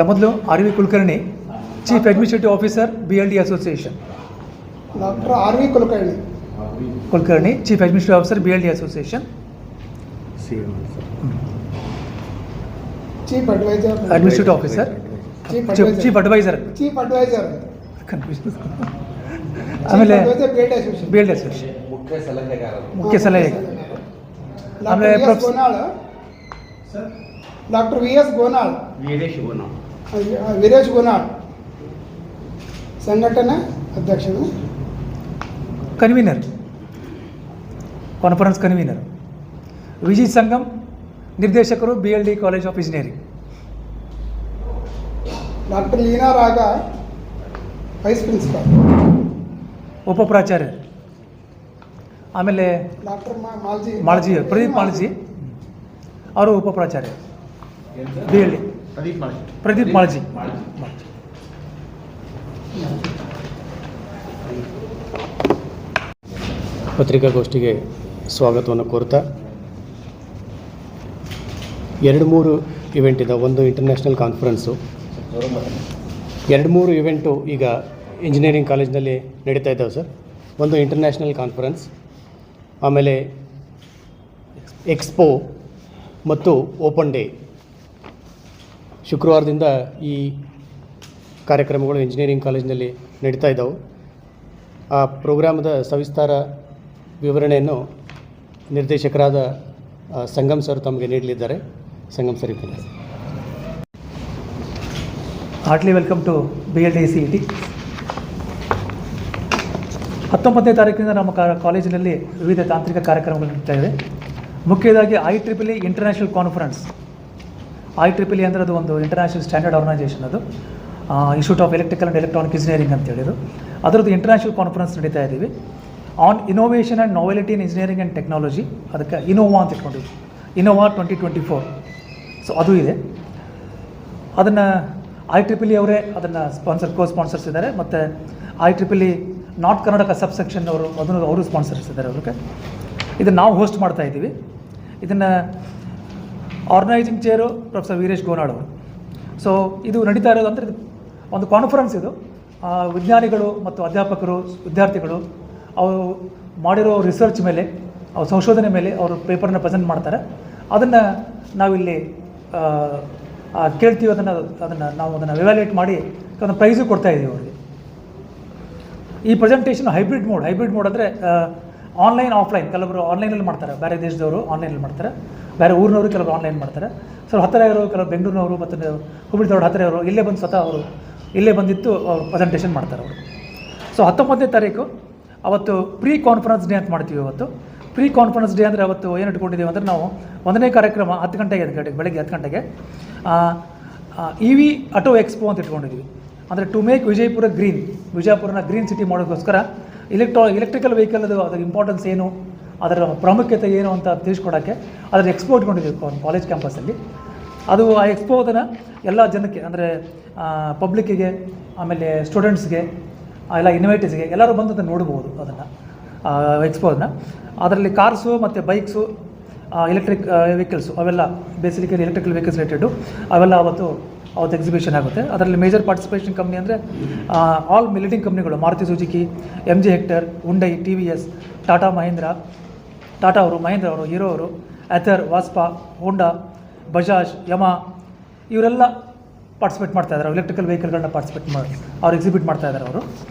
ಮೊದಲು R V Kulkarni, chief administrative officer BLD association. Doctor R V Kulkarni, chief administrative officer BLD association. Chief adviser administrative officer, chief adviser ಆಮೇಲೆ BLD association ಮುಖ್ಯ ಸಲಹೆಗಾರ. ಆಮೇಲೆ doctor VS Gonal, Veeresh Gonal ಸಂಘಟನಾ ಅಧ್ಯಕ್ಷರು, convener, conference convener. V G Sangam, ನಿರ್ದೇಶಕರು BLD college of engineering. Doctor Leena Raga, vice principal, ಉಪಪ್ರಾಚಾರ್ಯ. ಆಮೇಲೆ doctor ಮಾಳ್ಜಿ, Pradeep ಮಾಳ್ಜಿ ಅವರು ಉಪಪ್ರಾಚಾರ್ಯ BLD. Pradeep ಮಾಳ್ಜಿ. ಪತ್ರಿಕಾಗೋಷ್ಠಿಗೆ ಸ್ವಾಗತವನ್ನು ಕೋರ್ತಾ, 2-3 ಇವೆಂಟ್ ಇದೆ. ಒಂದು ಇಂಟರ್ನ್ಯಾಷನಲ್ ಕಾನ್ಫರೆನ್ಸು, 2-3 ಇವೆಂಟು ಈಗ ಇಂಜಿನಿಯರಿಂಗ್ ಕಾಲೇಜ್ನಲ್ಲಿ ನಡೀತಾ ಇದ್ದಾವೆ ಸರ್. ಒಂದು ಇಂಟರ್ನ್ಯಾಷನಲ್ ಕಾನ್ಫರೆನ್ಸ್, ಆಮೇಲೆ ಎಕ್ಸ್ಪೋ ಮತ್ತು ಓಪನ್ ಡೇ. ಶುಕ್ರವಾರದಿಂದ ಈ ಕಾರ್ಯಕ್ರಮಗಳು ಇಂಜಿನಿಯರಿಂಗ್ ಕಾಲೇಜಿನಲ್ಲಿ ನಡೀತಾ ಇದ್ದಾವೆ. ಆ ಪ್ರೋಗ್ರಾಮದ ಸವಿಸ್ತಾರ ವಿವರಣೆಯನ್ನು ನಿರ್ದೇಶಕರಾದ ಸಂಗಮ್ ಸರ್ ತಮಗೆ ನೀಡಲಿದ್ದಾರೆ. ಸಂಗಮ್ ಸರ್ ಇದ್ದಾರೆ. Heartly welcome to BLD CET. 19ನೇ ತಾರೀಕಿನಿಂದ ನಮ್ಮ ಕಾಲೇಜಿನಲ್ಲಿ ವಿವಿಧ ತಾಂತ್ರಿಕ ಕಾರ್ಯಕ್ರಮಗಳು ನಡೀತಾ ಇದೆ. ಮುಖ್ಯವಾಗಿ IEEE ಇಂಟರ್ನ್ಯಾಷನಲ್ ಕಾನ್ಫರೆನ್ಸ್. IEEE ಅಂದರೆ ಅದು ಒಂದು ಇಂಟರ್ನ್ಯಾಷನಲ್ ಸ್ಟ್ಯಾಂಡರ್ಡ್ ಆರ್ಗನೈಸೇಷನ್. ಅದು institute of electrical and electronic engineering ಅಂತೇಳಿದ್ರು. ಅದರದ್ದು ಇಂಟರ್ನ್ಯಾಷನಲ್ ಕಾನ್ಫರೆನ್ಸ್ ನಡೀತಾ ಇದ್ದೀವಿ. On innovation and novelty in engineering and technology, ಅದಕ್ಕೆ ಇನೋವಾ ಅಂತ ಇಟ್ಕೊಂಡಿದ್ವಿ. ಇನೋವಾ 2024. ಸೊ ಅದು ಇದೆ. ಅದನ್ನು IEEE ಅವರೇ ಅದನ್ನು ಸ್ಪಾನ್ಸರ್ಸ್ ಇದ್ದಾರೆ. ಮತ್ತು IEEE ನಾರ್ತ್ ಕರ್ನಾಟಕ ಸಬ್ಸೆಕ್ಷನ್ ಅವರು ಸ್ಪಾನ್ಸರ್ಸ್ ಇದ್ದಾರೆ. ಅವ್ರಿಗೆ ಇದನ್ನು ನಾವು ಹೋಸ್ಟ್ ಮಾಡ್ತಾ ಇದ್ದೀವಿ. ಇದನ್ನು organizing chair professor Veeresh Gonal ಅವರು. ಸೊ ಇದು ನಡೀತಾ ಇರೋದು ಅಂದರೆ ಇದು ಒಂದು ಕಾನ್ಫರೆನ್ಸ್. ಇದು ವಿಜ್ಞಾನಿಗಳು ಮತ್ತು ಅಧ್ಯಾಪಕರು, ವಿದ್ಯಾರ್ಥಿಗಳು ಅವರು ಮಾಡಿರೋ ರಿಸರ್ಚ್ ಮೇಲೆ, ಅವ್ರ ಸಂಶೋಧನೆ ಮೇಲೆ ಅವರು ಪೇಪರನ್ನ ಪ್ರೆಸೆಂಟ್ ಮಾಡ್ತಾರೆ. ಅದನ್ನು ನಾವಿಲ್ಲಿ ಕೇಳ್ತೀವಿ. ನಾವು ಅದನ್ನು ಎವ್ಯಾಲ್ಯೂಯೇಟ್ ಮಾಡಿ ಒಂದು ಪ್ರೈಸು ಕೊಡ್ತಾ ಇದ್ದೀವಿ ಅವರಿಗೆ. ಈ ಪ್ರೆಸೆಂಟೇಷನ್ ಹೈಬ್ರಿಡ್ ಮೋಡ್ ಅಂದರೆ ಆನ್ಲೈನ್ ಆಫ್ಲೈನ್. ಕೆಲವರು ಆನ್ಲೈನಲ್ಲಿ ಮಾಡ್ತಾರೆ, ಬೇರೆ ದೇಶದವರು ಆನ್ಲೈನಲ್ಲಿ ಮಾಡ್ತಾರೆ, ಬೇರೆ ಊರಿನವರು ಕೆಲವರು ಆನ್ಲೈನ್ ಮಾಡ್ತಾರೆ. ಸ್ವಲ್ಪ ಹತ್ತಿರ ಇರೋರು, ಕೆಲವರು ಬೆಂಗಳೂರಿನವರು ಮತ್ತು ಹುಬ್ಬಳ್ಳಿ ಹತ್ತಿರ ಇರೋರು ಇಲ್ಲೇ ಬಂದು ಸ್ವತಃ ಅವರು ಇಲ್ಲೇ ಬಂದಿತ್ತು ಅವ್ರು ಪ್ರೆಸೆಂಟೇಷನ್ ಮಾಡ್ತಾರೆ ಅವರು. ಸೊ 19ನೇ ತಾರೀಕು ಅವತ್ತು ಪ್ರೀ ಕಾನ್ಫರೆನ್ಸ್ ಡೇ ಅಂತ ಮಾಡ್ತೀವಿ. ಅವತ್ತು ಪ್ರೀ ಕಾನ್ಫರೆನ್ಸ್ ಡೇ ಅಂದರೆ ಅವತ್ತು ಏನು ಇಟ್ಕೊಂಡಿದ್ದೀವಿ ಅಂದರೆ ನಾವು 1ನೇ ಕಾರ್ಯಕ್ರಮ 10 ಗಂಟೆಗೆ, ಬೆಳಗ್ಗೆ 10 ಗಂಟೆಗೆ EV ಆಟೋ ಎಕ್ಸ್ಪೋ ಅಂತ ಇಟ್ಕೊಂಡಿದ್ದೀವಿ. ಅಂದರೆ ಟು ಮೇಕ್ ವಿಜಯಪುರನ ಗ್ರೀನ್ ಸಿಟಿ ಮಾಡೋದಕ್ಕೋಸ್ಕರ ಎಲೆಕ್ಟ್ರಿಕಲ್ ವೆಹಿಕಲ್ ಅದರ ಇಂಪಾರ್ಟೆನ್ಸ್ ಏನು, ಅದರ ಪ್ರಾಮುಖ್ಯತೆ ಏನು ಅಂತ ತಿಳಿಸ್ಕೊಡೋಕ್ಕೆ ಅದರ ಎಕ್ಸ್ಪೋ ಇಟ್ಕೊಂಡಿದ್ದೀವಿ ಕಾಲೇಜ್ ಕ್ಯಾಂಪಸ್ಸಲ್ಲಿ. ಅದು ಆ ಎಕ್ಸ್ಪೋದನ್ನು ಎಲ್ಲ ಜನಕ್ಕೆ ಅಂದರೆ ಪಬ್ಲಿಕ್ಕಿಗೆ, ಆಮೇಲೆ ಸ್ಟೂಡೆಂಟ್ಸ್ಗೆ, ಎಲ್ಲ ಇನ್ವೈಟರ್ಸ್ಗೆ ಎಲ್ಲರೂ ಬಂದು ಅದನ್ನು ನೋಡ್ಬೋದು. ಅದನ್ನು ಎಕ್ಸ್ಪೋದನ್ನು ಅದರಲ್ಲಿ ಕಾರ್ಸು ಮತ್ತು ಬೈಕ್ಸು, ಎಲೆಕ್ಟ್ರಿಕ್ ವೆಹಿಕಲ್ಸು, ಅವೆಲ್ಲ ಬೇಸಿಕಲಿ ಎಲೆಕ್ಟ್ರಿಕಲ್ ವೆಹಿಕಲ್ಸ್ ರಿಲೇಟೆಡು ಅವೆಲ್ಲ ಅವತ್ತು ಎಕ್ಸಿಬಿಷನ್ ಆಗುತ್ತೆ. ಅದರಲ್ಲಿ ಮೇಜರ್ ಪಾರ್ಟಿಸಿಪೇಷನ್ ಕಂಪ್ನಿ ಅಂದರೆ ಆಲ್ ಲೀಡಿಂಗ್ ಕಂಪ್ನಿಗಳು, Maruti Suzuki, MG hectare, Hyundai, TVS, Tata ಅವರು, ಮಹೇಂದ್ರ ಅವರು, ಹೀರೋ ಅವರು, ಅಥರ್, ವಾಸ್ಪಾ, ಹೋಂಡಾ, ಬಜಾಜ್, ಯಮಾ ಇವರೆಲ್ಲ ಪಾರ್ಟಿಸಿಪೇಟ್ ಮಾಡ್ತಾ ಇದ್ದಾರೆ. ಎಲೆಕ್ಟ್ರಿಕಲ್ ವೆಹಿಕಲ್ಗಳನ್ನ ಅವ್ರು ಎಕ್ಸಿಬಿಟ್ ಮಾಡ್ತಾ ಇದ್ದಾರೆ ಅವರು.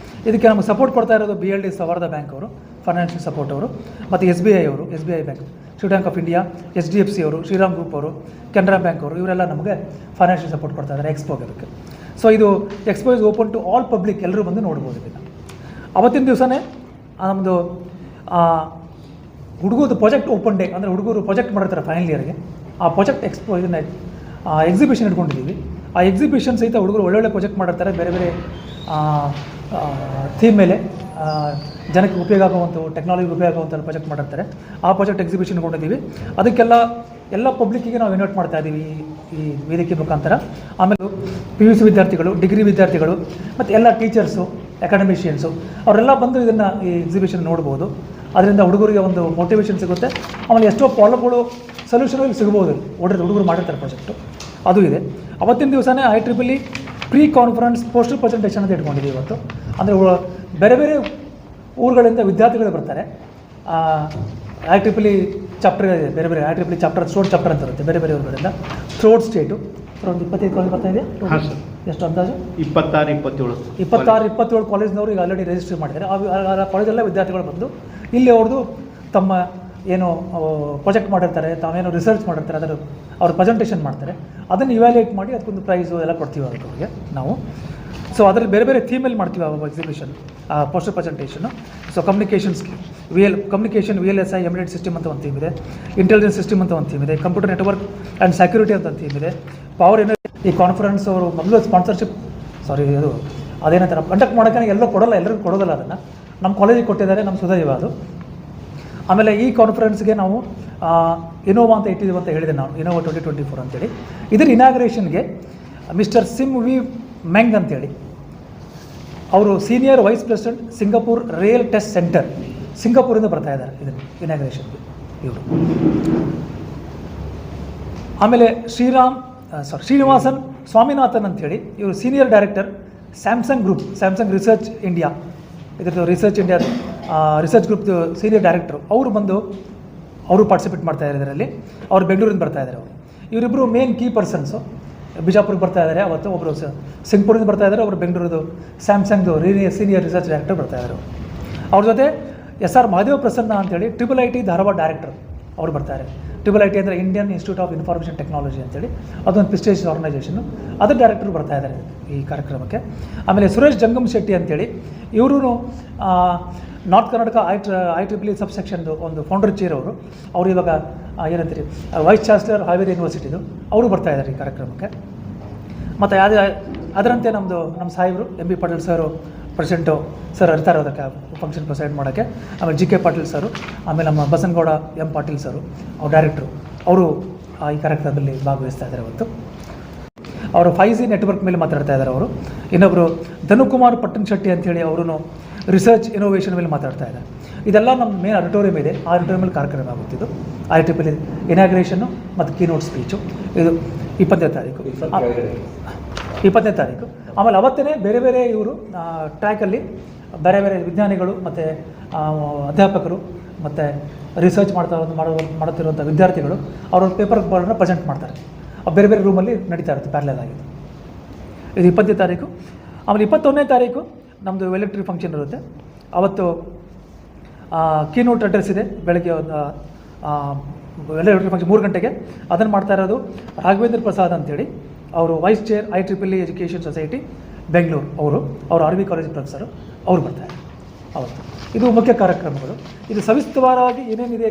ಇದಕ್ಕೆ ನಮಗೆ ಸಪೋರ್ಟ್ ಕೊಡ್ತಾ ಇರೋದು BLD ಸವಾರ್ಧ ಬ್ಯಾಂಕ್ ಅವರು, ಫೈನಾನ್ಷಿಯಲ್ ಸಪೋರ್ಟ್ ಅವರು, ಮತ್ತು SBI ಅವರು, SBI bank, state bank of India, HDFC ಅವರು, ಶ್ರೀರಾಮ್ ಗ್ರೂಪ್ ಅವರು, ಕೆನರಾ ಬ್ಯಾಂಕ್ ಅವರು, ಇವರೆಲ್ಲ ನಮಗೆ ಫೈನಾನ್ಷಿಯಲ್ ಸಪೋರ್ಟ್ ಕೊಡ್ತಾ ಇದ್ದಾರೆ ಎಕ್ಸ್ಪೋಗೆ. ಅದಕ್ಕೆ ಸೊ ಇದು expo is open to all public, ಎಲ್ಲರೂ ಬಂದು ನೋಡ್ಬೋದು ಇದನ್ನು. ಅವತ್ತಿನ ದಿವಸನೇ ನಮ್ಮದು ಹುಡುಗರದು ಪ್ರಾಜೆಕ್ಟ್ ಓಪನ್ ಡೇ, ಅಂದರೆ ಹುಡುಗರು ಪ್ರಾಜೆಕ್ಟ್ ಮಾಡಿರ್ತಾರೆ ಫೈನಲ್ ಇಯರ್ಗೆ. ಆ ಪ್ರಾಜೆಕ್ಟ್ ಎಕ್ಸ್ಪೋ ಇದನ್ನು ಎಕ್ಸಿಬಿಷನ್ ಇಟ್ಕೊಂಡಿದ್ದೀವಿ. ಆ ಎಕ್ಸಿಬಿಷನ್ ಸಹಿತ ಹುಡುಗರು ಒಳ್ಳೊಳ್ಳೆ ಪ್ರಾಜೆಕ್ಟ್ ಮಾಡಿರ್ತಾರೆ, ಬೇರೆ ಬೇರೆ ಥೀಮ್ ಮೇಲೆ ಜನಕ್ಕೆ ಉಪಯೋಗ ಆಗುವಂಥವು, ಟೆಕ್ನಾಲಜಿಗೆ ಉಪಯೋಗ ಆಗುವಂಥ ಪ್ರಾಜೆಕ್ಟ್ ಮಾಡಿರ್ತಾರೆ. ಆ ಪ್ರಾಜೆಕ್ಟ್ ಎಕ್ಸಿಬಿಷನ್ ಇಟ್ಕೊಂಡಿದ್ದೀವಿ. ಅದಕ್ಕೆಲ್ಲ ಪಬ್ಲಿಕ್ಕಿಗೆ ನಾವು ಇನ್ವೈಟ್ ಮಾಡ್ತಾ ಇದ್ದೀವಿ ಈ ವೇದಿಕೆ ಮುಖಾಂತರ. ಆಮೇಲೆ PUC ವಿದ್ಯಾರ್ಥಿಗಳು, ಡಿಗ್ರಿ ವಿದ್ಯಾರ್ಥಿಗಳು ಮತ್ತು ಎಲ್ಲ ಟೀಚರ್ಸು, ಅಕಾಡೆಮಿಷಿಯನ್ಸು ಅವರೆಲ್ಲ ಬಂದು ಇದನ್ನು ಈ ಎಕ್ಸಿಬಿಷನ್ ನೋಡ್ಬೋದು. ಅದರಿಂದ ಹುಡುಗರಿಗೆ ಒಂದು ಮೋಟಿವೇಶನ್ ಸಿಗುತ್ತೆ. ಆಮೇಲೆ ಎಷ್ಟೋ ಪ್ರಾಬ್ಲಮ್ಗಳು ಸೊಲ್ಯೂಷನ್ ಸಿಗ್ಬೋದು. ಹುಡುಗರು ಮಾಡಿರ್ತಾರೆ ಪ್ರಾಜೆಕ್ಟು, ಅದು ಇದೆ. ಅವತ್ತಿನ ದಿವಸನೇ IEEE pre conference poster presentation ಅಂತ ಇಟ್ಕೊಂಡಿದ್ದೀವಿ ಇವತ್ತು. ಅಂದರೆ ಬೇರೆ ಬೇರೆ ಊರುಗಳಿಂದ ವಿದ್ಯಾರ್ಥಿಗಳು ಬರ್ತಾರೆ. IEEE ಚಾಪ್ಟರ್ ಇದೆ, ಬೇರೆ ಬೇರೆ IEEE ಚಾಪ್ಟರ್ ಸ್ಟೋರ್ ಚಾಪ್ಟರ್ ಅಂತ ಇರುತ್ತೆ ಬೇರೆ ಬೇರೆ ಊರುಗಳಿಂದ ಥ್ರೋಟ್ ಸ್ಟೇಟು. ಒಂದು 25 ಕಾಲೇಜ್ ಬರ್ತಾ ಇದೆ. ಹಾಂ ಸರ್. ಎಷ್ಟು ಅಂದಾಜು? 26-27 ಕಾಲೇಜ್ನವರು ಈಗ ಆಲ್ರೆಡಿ ರಿಜಿಸ್ಟರ್ ಮಾಡಿದ್ದಾರೆ. ಆ ಕಾಲೇಜೆಲ್ಲ ವಿದ್ಯಾರ್ಥಿಗಳು ಬಂದು ಇಲ್ಲಿ ಅವ್ರದ್ದು ತಮ್ಮ ಏನು ಪ್ರಾಜೆಕ್ಟ್ ಮಾಡಿರ್ತಾರೆ, ತಾವೇನೋ ರಿಸರ್ಚ್ ಮಾಡಿರ್ತಾರೆ, ಅದರ ಅವ್ರು ಪ್ರೆಸೆಂಟೇಷನ್ ಮಾಡ್ತಾರೆ. ಅದನ್ನು ಇವ್ಯಾಲ್ಯೂಯೇಟ್ ಮಾಡಿ ಅದಕ್ಕೊಂದು ಪ್ರೈಸು ಎಲ್ಲ ಕೊಡ್ತೀವಿ ಅದಕ್ಕೆ ಅವ್ರಿಗೆ ನಾವು. ಸೊ ಅದರಲ್ಲಿ ಬೇರೆ ಬೇರೆ ಥೀಮಲ್ಲಿ ಮಾಡ್ತೀವಿ ಆ ಎಕ್ಸಿಬಿಷನ್, ಆ poster presentation. So communications communication VLSI embedded system ಅಂತ ಒಂದು ಥೀಮ್ ಇದೆ, ಇಂಟೆಲಿಜೆನ್ಸ್ ಸಿಸ್ಟಮ್ ಅಂತ ಒಂದು ಥೀಮ್ ಇದೆ, ಕಂಪ್ಯೂಟರ್ ನೆಟ್ವರ್ಕ್ ಆ್ಯಂಡ್ ಸೆಕ್ಯೂರಿಟಿ ಅಂತ ಒಂದು ಥೀಮ್ ಇದೆ, ಪವರ್ ಎನರ್ಜಿ. ಈ ಕಾನ್ಫರೆನ್ಸ್ ಅವರು ಮೊದಲು ಸ್ಪಾನ್ಸರ್ಶಿಪ್ ಅದೇನಂತಾರೆ ಕಂಡಕ್ಟ್ ಮಾಡೋಕ್ಕೆ ಎಲ್ಲರಿಗೂ ಕೊಡೋದಲ್ಲ. ಅದನ್ನು ನಮ್ಮ ಕಾಲೇಜಿಗೆ ಕೊಟ್ಟಿದ್ದಾರೆ, ನಮ್ಮ ಸುದೈವ ಅದು. ಆಮೇಲೆ ಈ ಕಾನ್ಫರೆನ್ಸ್ಗೆ ನಾವು ಇನೋವಾ ಅಂತ ಇಟ್ಟಿದ್ದೀವಿ ಅಂತ ಹೇಳಿದೆ ನಾನು, ಇನೋವಾ 2024 ಅಂತೇಳಿ. ಇದರ ಇನಾಗ್ರೇಷನ್ಗೆ ಮಿಸ್ಟರ್ ಸಿಮ್ ವಿ ಮೆಂಗ್ ಅಂತೇಳಿ ಅವರು senior vice president Singapore rail test centre, ಸಿಂಗಾಪುರಿಂದ ಬರ್ತಾ ಇದ್ದಾರೆ ಇದನ್ನು ಇನಾಗ್ರೇಷನ್ಗೆ ಇವರು. ಆಮೇಲೆ ಶ್ರೀನಿವಾಸನ್ ಸ್ವಾಮಿನಾಥನ್ ಅಂಥೇಳಿ ಇವರು senior director Samsung group, Samsung research India, ಇದ್ರದ್ದು ರಿಸರ್ಚ್ ಇಂಡಿಯಾ ರಿಸರ್ಚ್ ಗ್ರೂಪ್ದು ಸೀನಿಯರ್ ಡೈರೆಕ್ಟರು. ಅವರು ಪಾರ್ಟಿಸಿಪೇಟ್ ಮಾಡ್ತಾ ಇದ್ದಾರೆ ಇದರಲ್ಲಿ. ಅವರು ಬೆಂಗಳೂರಿಂದ ಬರ್ತಾ ಇದ್ದಾರೆ. ಇವರಿಬ್ಬರು ಮೇನ್ ಕೀ ಪರ್ಸನ್ಸು. ಬಿಜಾಪುರಕ್ಕೆ ಬರ್ತಾ ಇದ್ದಾರೆ ಅವತ್ತು, ಒಬ್ಬರು ಸಿಂಗ್ಪುರಿಂದ ಬರ್ತಾ ಇದ್ದಾರೆ, ಒಬ್ಬರು ಬೆಂಗಳೂರದು ಸ್ಯಾಮ್ಸಂಗ್ದು ಸೀನಿಯರ್ ರಿಸರ್ಚ್ ಡೈರೆಕ್ಟರ್ ಬರ್ತಾ ಇದ್ದಾರೆ. ಅವ್ರ ಜೊತೆ SR ಮಹಾದೇವ ಪ್ರಸನ್ನ ಅಂತೇಳಿ IIIT ಧಾರವಾಡ ಡೈರೆಕ್ಟರ್ ಅವರು ಬರ್ತಾರೆ. IIIT ಅಂದರೆ Indian institute of information technology ಅಂತೇಳಿ, ಅದೊಂದು ಪ್ರೆಸ್ಟೀಜಿಯಸ್ ಆರ್ಗನೈಸೇಷನು, ಅದರ ಡೈರೆಕ್ಟರು ಬರ್ತಾ ಇದ್ದಾರೆ ಈ ಕಾರ್ಯಕ್ರಮಕ್ಕೆ. ಆಮೇಲೆ ಸುರೇಶ್ ಜಂಗಮ್ ಶೆಟ್ಟಿ ಅಂತೇಳಿ ಇವರು ನಾರ್ತ್ ಕರ್ನಾಟಕ IEEE ಸಬ್ಸೆಕ್ಷನ್ದು ಒಂದು ಫೌಂಡರ್ ಚೇರ್ ಅವರು ಇವಾಗ ಏನಂತೀರಿ ವೈಸ್ ಚಾನ್ಸಲರ್ ಹಾವೇರಿ ಯೂನಿವರ್ಸಿಟಿದು, ಅವರು ಬರ್ತಾ ಇದ್ದಾರೆ ಈ ಕಾರ್ಯಕ್ರಮಕ್ಕೆ. ಮತ್ತು ಅದರಂತೆ ನಮ್ಮ ಸಾಹೇಬರು MB ಪಾಟೀಲ್ ಸರು ಪ್ರೆಸಿಡೆಂಟು ಸರ್ ಇರ್ತಾರೆ ಅದಕ್ಕೆ ಫಂಕ್ಷನ್ ಪ್ರೆಸೈಡ್ ಮಾಡೋಕ್ಕೆ. ಆಮೇಲೆ GK ಪಾಟೀಲ್ ಸರು, ಆಮೇಲೆ ನಮ್ಮ ಬಸನಗೌಡ M ಪಾಟೀಲ್ ಸರು ಅವ್ರು ಡೈರೆಕ್ಟ್ರು, ಅವರು ಈ ಕಾರ್ಯಕ್ರಮದಲ್ಲಿ ಭಾಗವಹಿಸ್ತಾ ಇದ್ದಾರೆ ಇವತ್ತು. ಅವರು 5G ನೆಟ್ವರ್ಕ್ ಮೇಲೆ ಮಾತಾಡ್ತಾ ಇದ್ದಾರೆ ಅವರು. ಇನ್ನೊಬ್ಬರು ಧನುಕುಮಾರ್ ಪಟ್ಟಣ ಶೆಟ್ಟಿ ಅಂಥೇಳಿ ಅವರು ರಿಸರ್ಚ್ ಇನೋವೇಷನ್ ಮೇಲೆ ಮಾತಾಡ್ತಾ ಇದ್ದಾರೆ. ಇದೆಲ್ಲ ನಮ್ಮ ಮೇನ್ ಆಡಿಟೋರಿಯಂ ಇದೆ, ಆ ಆಡಿಟೋರಿಯಮಲ್ಲಿ ಕಾರ್ಯಕ್ರಮ ಆಗುತ್ತಿದ್ದು IEEE ಇನಾಗ್ರೇಷನ್ನು ಮತ್ತು ಕೀನೋಟ್ ಸ್ಪೀಚು. ಇದು 20ನೇ ತಾರೀಕು. ಆಮೇಲೆ ಅವತ್ತೇ ಬೇರೆ ಬೇರೆ ಇವರು ಟ್ರ್ಯಾಕಲ್ಲಿ ಬೇರೆ ಬೇರೆ ವಿಜ್ಞಾನಿಗಳು ಮತ್ತು ಅಧ್ಯಾಪಕರು ಮತ್ತು ರಿಸರ್ಚ್ ಮಾಡುತ್ತಿರುವಂಥ ವಿದ್ಯಾರ್ಥಿಗಳು ಅವರ ಪೇಪರ್ಗಳನ್ನು ಪ್ರೆಸೆಂಟ್ ಮಾಡ್ತಾರೆ. ಬೇರೆ ಬೇರೆ ರೂಮಲ್ಲಿ ನಡೀತಾ ಇರುತ್ತೆ ಪ್ಯಾರಲಲ್ ಆಗಿ. ಇದು 20ನೇ ತಾರೀಕು. ಆಮೇಲೆ 21ನೇ ತಾರೀಕು ನಮ್ಮದು ಎಲೆಕ್ಟ್ರಿಕ್ ಫಂಕ್ಷನ್ ಇರುತ್ತೆ. ಅವತ್ತು ಕೀನೋಟ್ ಅಡ್ರೆಸ್ ಇದೆ ಬೆಳಗ್ಗೆ ಎಲೆಕ್ಟ್ರಿಕ್ ಫಂಕ್ಷನ್ 3 ಗಂಟೆಗೆ. ಅದನ್ನು ಮಾಡ್ತಾ ಇರೋದು ರಾಘವೇಂದ್ರ ಪ್ರಸಾದ್ ಅಂತೇಳಿ, ಅವರು vice chair IEEE education society Bengaluru, ಅವರು RV ಕಾಲೇಜ್ ಪ್ರೊಫೆಸರು, ಅವರು ಬರ್ತಾರೆ ಅವತ್ತು. ಇದು ಮುಖ್ಯ ಕಾರ್ಯಕ್ರಮಗಳು. ಇದು ಸವಿಸ್ತರವಾಗಿ ಏನೇನಿದೆ